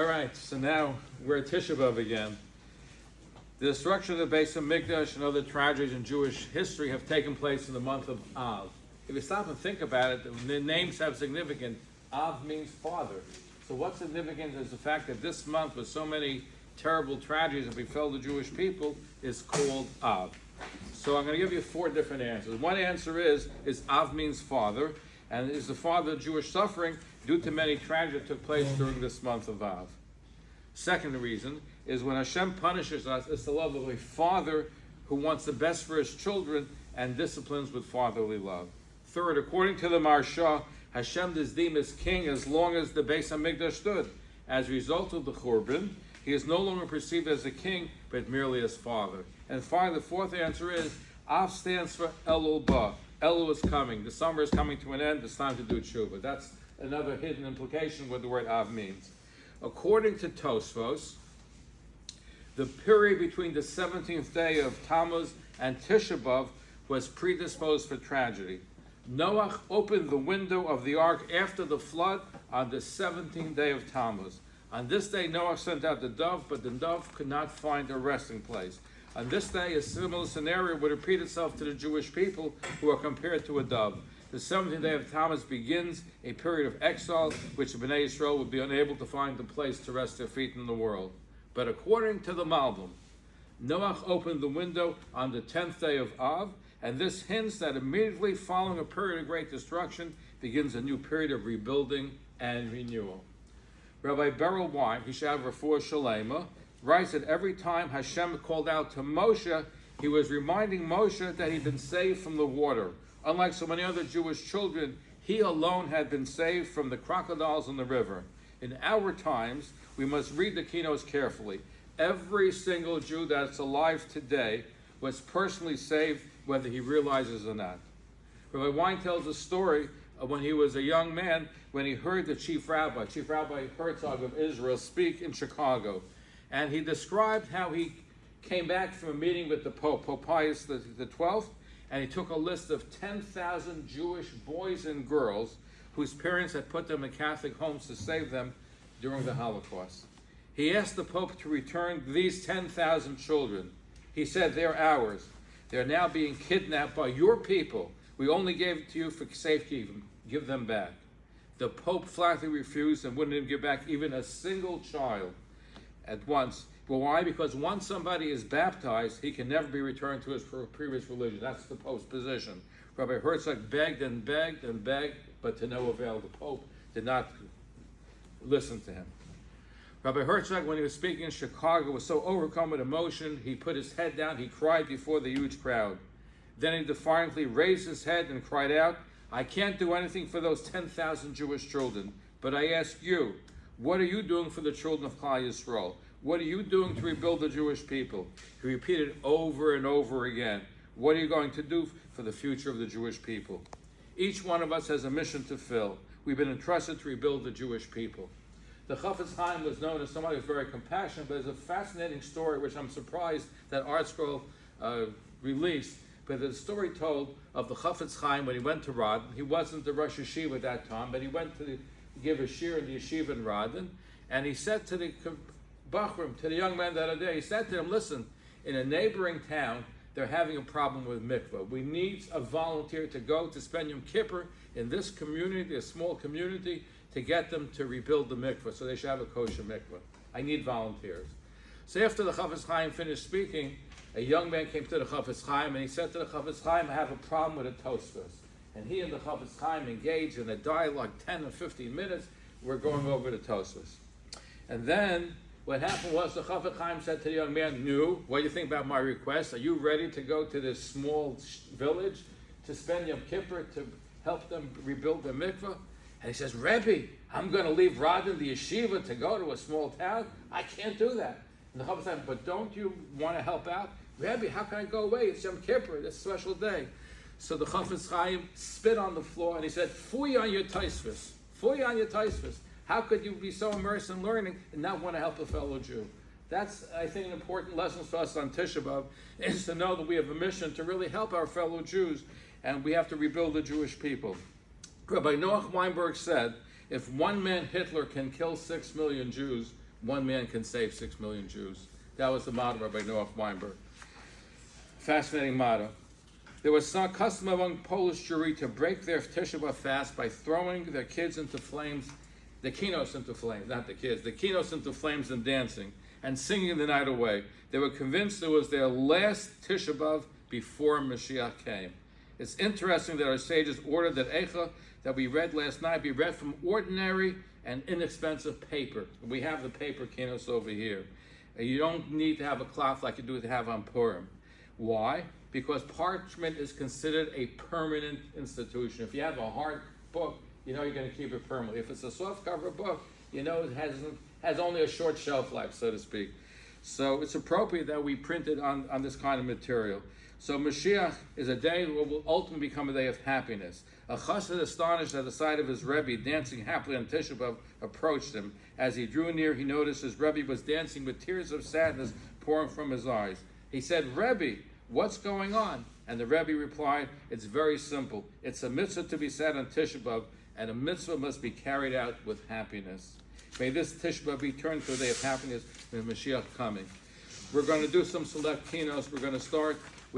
All right, so now we're at Tisha B'Av again. The destruction of the Beis HaMikdash and other tragedies in Jewish history have taken place in the month of Av. If you stop and think about it, the names have significance. Av means father. So what's significant is the fact that this month, with so many terrible tragedies that befell the Jewish people, is called Av. So I'm going to give you 4 different answers. One answer is Av means father, and is the father of Jewish suffering due to many tragedies that took place during this month of Av. Second reason is when Hashem punishes us, it's the love of a father who wants the best for his children and disciplines with fatherly love. Third, according to the Marsha, Hashem is deemed as king as long as the Beis HaMikdash stood. As a result of the Churban, he is no longer perceived as a king, but merely as father. And finally, the 4th answer is Av stands for Elul Ba. Elul is coming. The summer is coming to an end. It's time to do tshuva. That's another hidden implication of what the word Av means. According to Tosafot, the period between the 17th day of Tammuz and Tisha B'Av was predisposed for tragedy. Noach opened the window of the ark after the flood on the 17th day of Tammuz. On this day, Noach sent out the dove, but the dove could not find a resting place. On this day, a similar scenario would repeat itself to the Jewish people who are compared to a dove. The 17th day of Tammuz begins a period of exile, which the Bnei Yisrael would be unable to find a place to rest their feet in the world. But according to the Malbim, Noach opened the window on the 10th day of Av, and this hints that immediately following a period of great destruction begins a new period of rebuilding and renewal. Rabbi Beryl Wein, Hishav Refuah Shalema, writes that every time Hashem called out to Moshe, he was reminding Moshe that he'd been saved from the water. Unlike so many other Jewish children, he alone had been saved from the crocodiles in the river. In our times, we must read the keynotes carefully. Every single Jew that's alive today was personally saved, whether he realizes or not. Rabbi Wein tells a story of when he was a young man, when he heard the Chief Rabbi Herzog of Israel, speak in Chicago. And he described how he came back from a meeting with the Pope Pius the 12th, and he took a list of 10,000 Jewish boys and girls whose parents had put them in Catholic homes to save them during the Holocaust. He asked the Pope to return these 10,000 children. He said, "They're ours. They're now being kidnapped by your people. We only gave it to you for safekeeping. Give them back." The Pope flatly refused and wouldn't even give back even a single child at once. Well, why? Because once somebody is baptized, he can never be returned to his previous religion. That's the Pope's position. Rabbi Herzog begged and begged and begged, but to no avail. The Pope did not listen to him. Rabbi Herzog, when he was speaking in Chicago, was so overcome with emotion, he put his head down, he cried before the huge crowd. Then he defiantly raised his head and cried out, "I can't do anything for those 10,000 Jewish children, but I ask you, what are you doing for the children of Klal Yisrael? What are you doing to rebuild the Jewish people?" He repeated over and over again, what are you going to do for the future of the Jewish people? Each one of us has a mission to fill. We've been entrusted to rebuild the Jewish people. The Chofetz Chaim was known as somebody who was very compassionate, but there's a fascinating story which I'm surprised that Art Scroll released. But the story told of the Chofetz Chaim when he went to Radin. He wasn't the Rosh Yeshiva at that time, but he went to give a shir in the yeshiva in Radin, and he said to the Bachrim, to the young man that other day, he said to him, "Listen, in a neighboring town, they're having a problem with mikvah. We need a volunteer to go to spend Yom Kippur in this community, a small community, to get them to rebuild the mikvah so they should have a kosher mikvah. I need volunteers." So after the Chofetz Chaim finished speaking, a young man came to the Chofetz Chaim and he said to the Chofetz Chaim, "I have a problem with a Tosafot." And he and the Chofetz Chaim engaged in a dialogue, 10 or 15 minutes. We're going over the Tosafot. And then what happened was the Chofetz Chaim said to the young man, "Nu, what do you think about my request? Are you ready to go to this small village to spend Yom Kippur to help them rebuild the mikvah?" And he says, "Rebbe, I'm going to leave Radin, the yeshiva, to go to a small town. I can't do that." And the Chofetz Chaim, "But don't you want to help out?" "Rebbe, how can I go away? It's Yom Kippur. It's a special day." So the Chofetz Chaim spit on the floor and he said, "Fui on your Tosafos. Fui on your Tosafos. How could you be so immersed in learning and not want to help a fellow Jew?" That's, I think, an important lesson for us on Tisha B'Av, is to know that we have a mission to really help our fellow Jews, and we have to rebuild the Jewish people. Rabbi Noach Weinberg said, if one man, Hitler, can kill 6 million Jews, one man can save 6 million Jews. That was the motto of Rabbi Noach Weinberg. Fascinating motto. There was some custom among Polish Jewry to break their Tisha B'Av fast by throwing their kids into flames, the kinos into flames, not the kids, the kinos into flames and dancing and singing the night away. They were convinced it was their last Tisha B'Av before Mashiach came. It's interesting that our sages ordered that Eicha that we read last night be read from ordinary and inexpensive paper. We have the paper kinos over here. You don't need to have a cloth like you do to have on Purim. Why? Because parchment is considered a permanent institution. If you have a hard book, you know you're going to keep it permanently. If it's a soft cover book, you know it has only a short shelf life, so to speak. So it's appropriate that we print it on this kind of material. So Mashiach is a day that will ultimately become a day of happiness. A chassid astonished at the sight of his Rebbe dancing happily on Tisha B'Av approached him. As he drew near, he noticed his Rebbe was dancing with tears of sadness pouring from his eyes. He said, "Rebbe, what's going on?" And the Rebbe replied, "It's very simple. It's a mitzvah to be said on Tisha B'Av, and a mitzvah must be carried out with happiness." May this Tisha B'Av be turned to a day of happiness with Mashiach coming. We're going to do some select kinos. We're going to start